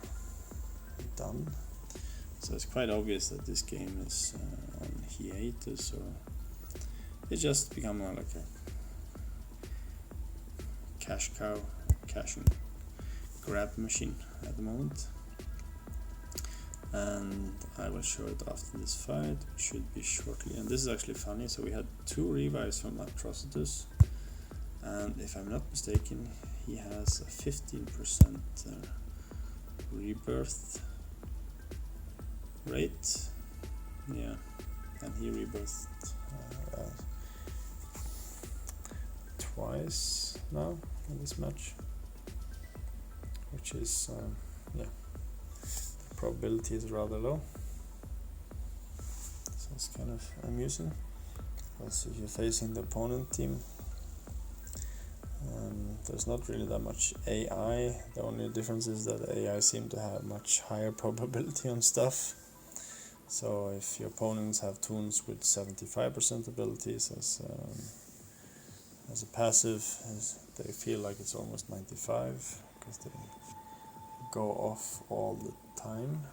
done. So it's quite obvious that this game is on hiatus, or it's just become like a cash cow, cash and grab machine at the moment. And I will show it after this fight, which should be shortly. And this is actually funny, so we had 2 revives from Atrocitus, and if I'm not mistaken, he has a 15% rebirth rate. Yeah, and he rebirthed twice now in this match, which is probability is rather low, so it's kind of amusing. Also, if you're facing the opponent team, there's not really that much AI. The only difference is that AI seem to have much higher probability on stuff. So if your opponents have tunes with 75% abilities as a passive, they feel like it's almost 95 because they go off all the time.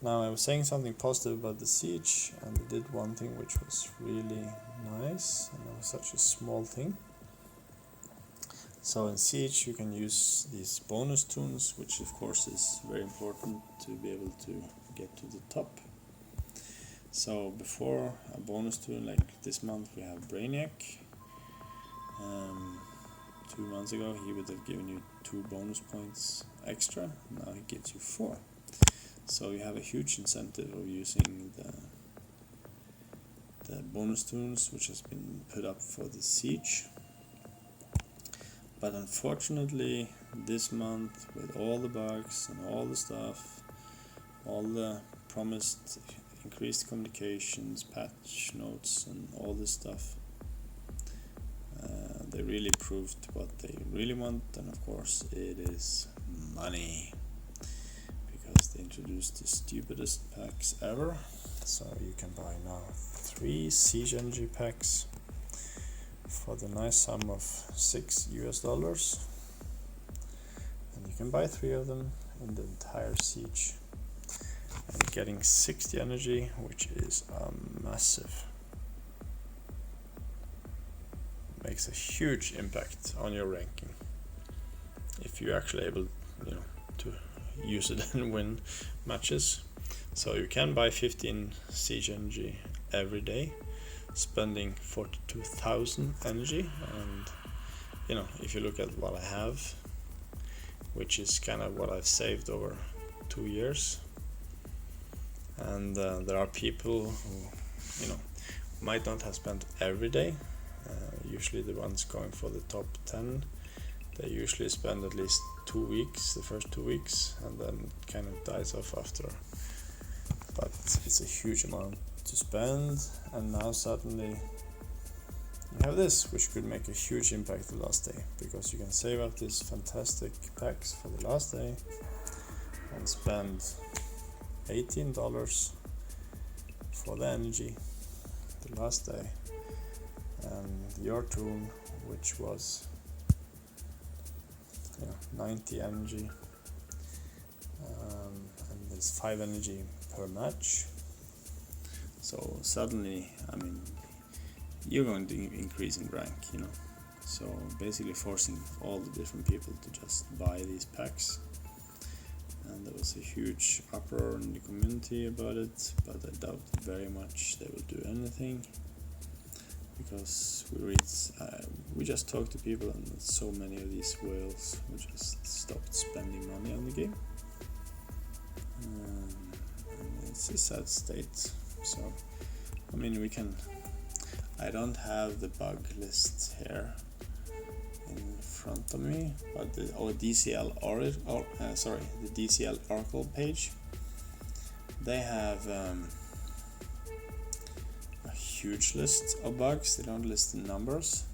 Now I was saying something positive about the Siege, and they did one thing which was really nice, and it was such a small thing. So in Siege you can use these bonus tunes, which of course is very important to be able to get to the top. So before a bonus tune, like this month we have Brainiac. 2 months ago he would have given you 2 bonus points extra, now he gives you 4. So you have a huge incentive of using the bonus tunes which has been put up for the Siege. But unfortunately this month, with all the bugs and all the stuff, all the promised increased communications, patch notes and all this stuff, they really proved what they really want, and of course it is money, because they introduced the stupidest packs ever. So you can buy now 3 siege energy packs for the nice sum of $6, and you can buy 3 of them in the entire siege, and getting 60 energy, which is massive. Makes a huge impact on your ranking if you're actually able, to use it and win matches. So you can buy 15 siege energy every day, spending 42,000 energy. And if you look at what I have, which is kind of what I've saved over 2 years, and there are people who might not have spent every day. Usually the ones going for the top 10, they usually spend at least 2 weeks, the first 2 weeks, and then it kind of dies off after. But it's a huge amount to spend, and now suddenly you have this, which could make a huge impact the last day, because you can save up these fantastic packs for the last day and spend $18 for the energy the last day. And your tool, which was 90 energy, and there's 5 energy per match. So suddenly, you're going to increase in rank, So basically forcing all the different people to just buy these packs. And there was a huge uproar in the community about it, but I doubt very much they will do anything. Because we just talked to people, and so many of these whales who just stopped spending money on the game. And it's a sad state. So, I don't have the bug list here in front of me, but the DCL Oracle page, they have a huge list of bugs. They don't list the numbers,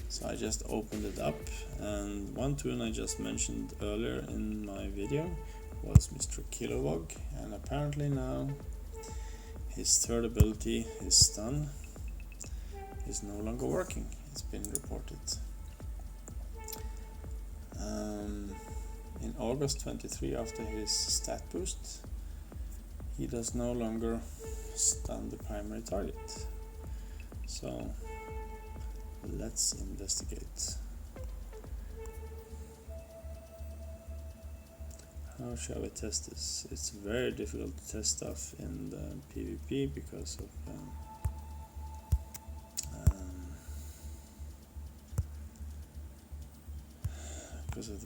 so I just opened it up, and one tool I just mentioned earlier in my video was Mr. Kilowog, and apparently now his third ability, his stun, is no longer working. It's been reported. In August 23, after his stat boost, he does no longer stun the primary target. So let's investigate. How shall we test this? It's very difficult to test stuff in the PvP because of the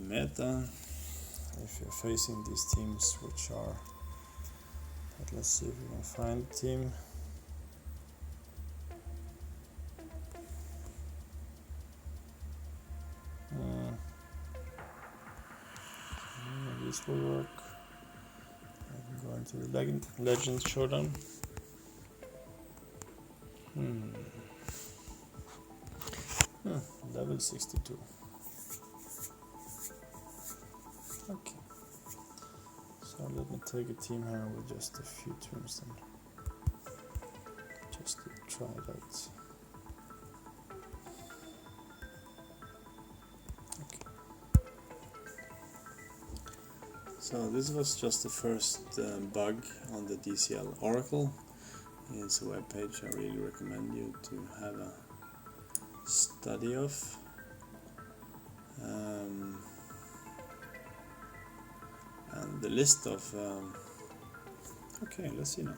meta. If you're facing these teams, which are, let's see if we can find a team. This will work. I can go into the Legends Showdown. Level 62. Okay. So let me take a team here with just a few tunes then. Just to try that. So this was just the first bug on the DCL Oracle. It's a web page I really recommend you to have a study of. And the list of okay, let's see now.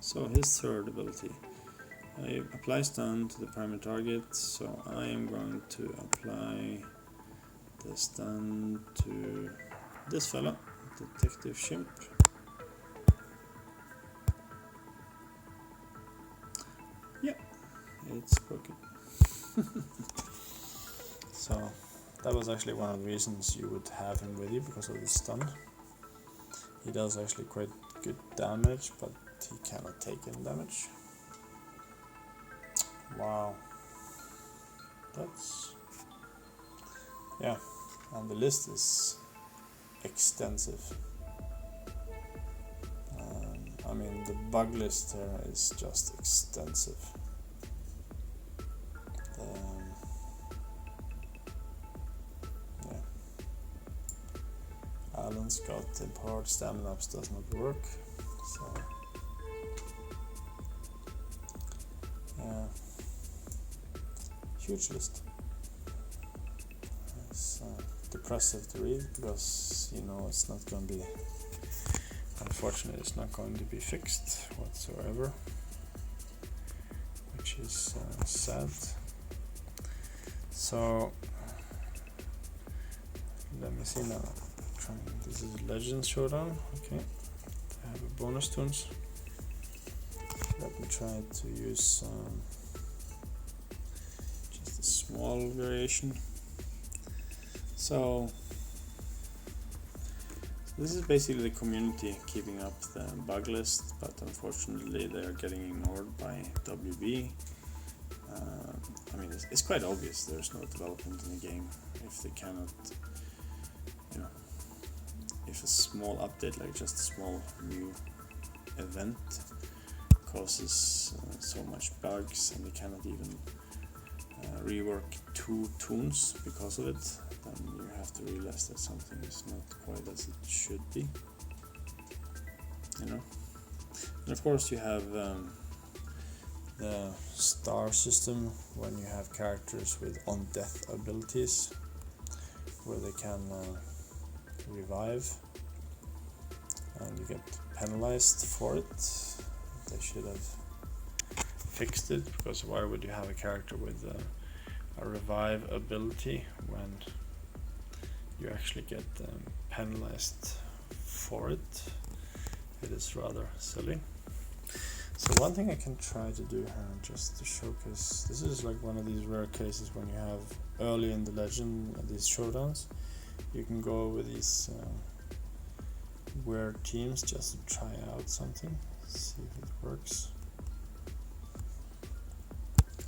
So his third ability, it applies stun to the primary target, so I am going to apply the stun to this fella, Detective Shimp. Yeah, it's broken. So that was actually one of the reasons you would have him with you, because of the stun. He does actually quite good damage, but he cannot take any damage. Wow, that's yeah, and the list is extensive. I mean, the bug list here is just extensive. Yeah. Alan's got empowered stamina ups does not work, so yeah, huge list. It's depressive to read because you know it's not going to be. Unfortunately, it's not going to be fixed whatsoever, which is sad. So let me see now. This is Legends Showdown. Okay, I have a bonus tunes. Let me try to use just a small variation. So this is basically the community keeping up the bug list, but unfortunately they are getting ignored by WB. I mean, it's quite obvious there's no development in the game if they cannot, you know, if a small update, like just a small new event, causes so much bugs and they cannot even rework 2 tunes because of it, then you have to realize that something is not quite as it should be, you know. And of course you have the star system when you have characters with on-death abilities where they can revive and you get penalized for it. They should have fixed it, because why would you have a character with a revive ability when you actually get penalized for it? It is rather silly. So one thing I can try to do here, just to showcase, this is like one of these rare cases when you have early in the legend these showdowns, you can go with these weird teams just to try out something, see if it works,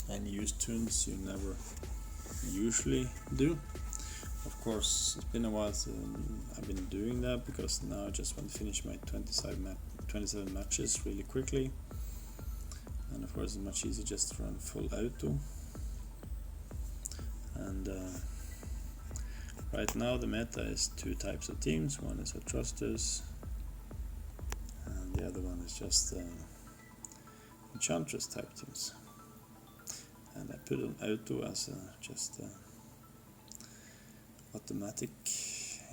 and use tunes you never usually do. Of course, it's been a while since I've been doing that, because now I just want to finish my 27 matches really quickly. And of course it's much easier just to run full auto. And right now the meta is 2 types of teams. One is Atrocitus and the other one is just Enchantress type teams. And I put on auto as just automatic.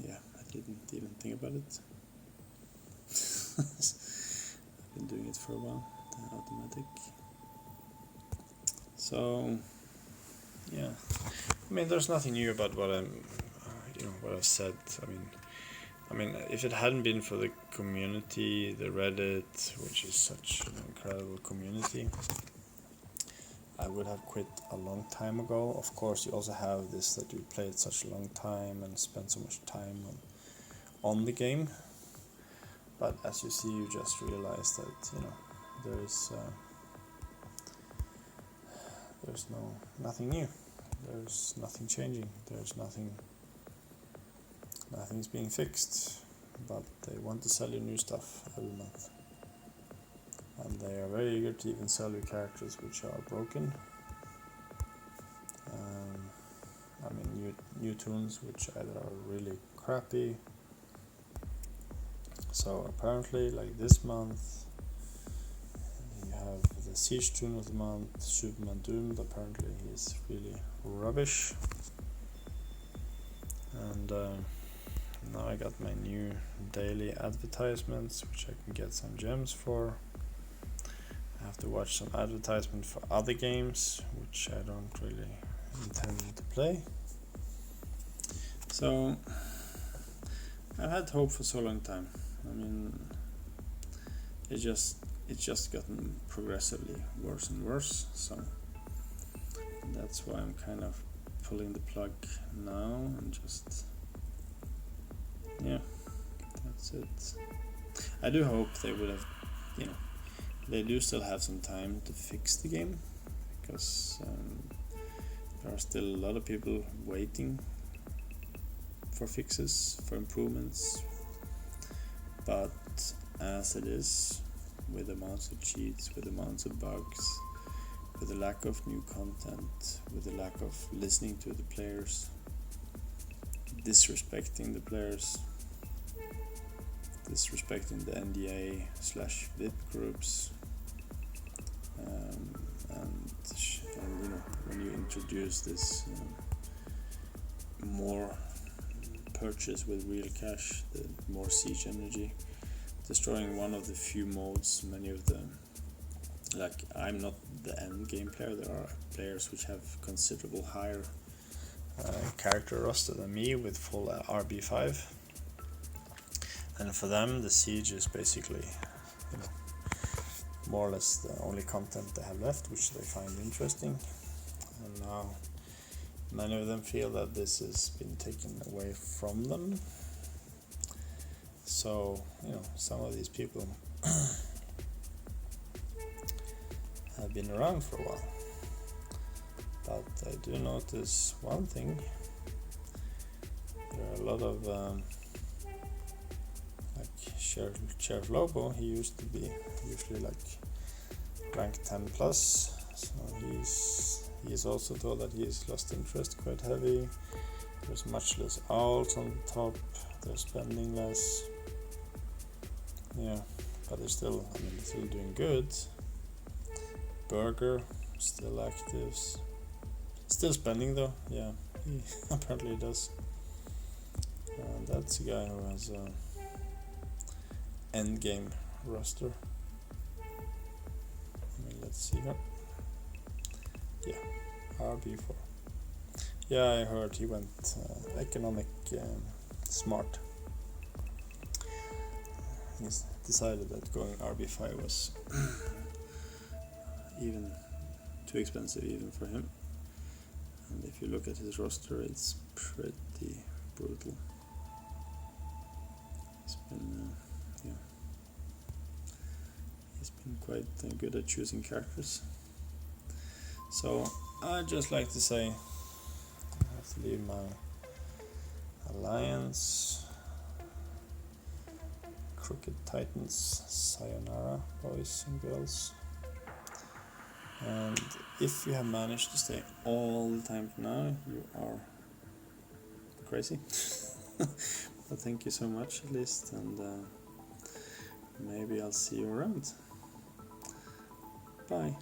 Yeah, I didn't even think about it. I've been doing it for a while. Automatic. So yeah, I mean, there's nothing new about what what I've said. I mean, if it hadn't been for the community, the Reddit, which is such an incredible community, I would have quit a long time ago. Of course, you also have this, that you played such a long time and spent so much time on the game. But as you see, you just realize that there's nothing new. There's nothing changing. There's nothing's being fixed. But they want to sell you new stuff every month, and they are very eager to even sell you characters which are broken. I mean, new tunes which either are really crappy. So apparently, like this month, you have the Siege tune of the month, Superman Doomed. Apparently he is really rubbish. And now I got my new daily advertisements, which I can get some gems for. I have to watch some advertisement for other games, which I don't really intend to play. So I've had hope for so long time. I mean, it's just gotten progressively worse and worse. So that's why I'm kind of pulling the plug now, and just, yeah, that's it. I do hope they would have, they do still have some time to fix the game, because there are still a lot of people waiting for fixes, for improvements, but as it is, with amounts of cheats, with amounts of bugs, with the lack of new content, with the lack of listening to the players, disrespecting the players, disrespecting the NDA/VIP groups, and you know, when you introduce this more purchase with real cash, the more siege energy, destroying one of the few modes, many of them, like I'm not the end game player, there are players which have considerable higher character roster than me with full RB5, and for them the siege is basically, you know, more or less the only content they have left, which they find interesting. And now many of them feel that this has been taken away from them. So, you know, some of these people have been around for a while. But I do notice one thing. There are a lot of like Sheriff Lobo. He used to be usually like rank 10 plus, so he's also told that he's lost interest quite heavy. There's much less alts on the top, they're spending less, yeah, but they're still, I mean, they're still doing good. Burger still active, still spending though, yeah, he apparently does. And that's a guy who has a endgame roster. Let's see here. Yeah, RB4. Yeah, I heard he went economic smart. He's decided that going RB5 was even too expensive even for him. And if you look at his roster, it's pretty brutal. He's been he's been quite good at choosing characters. So I'd just like to say I have to leave my alliance. Crooked Titans, sayonara, boys and girls. And if you have managed to stay all the time from now, you are crazy. But thank you so much at least, and maybe I'll see you around. Bye.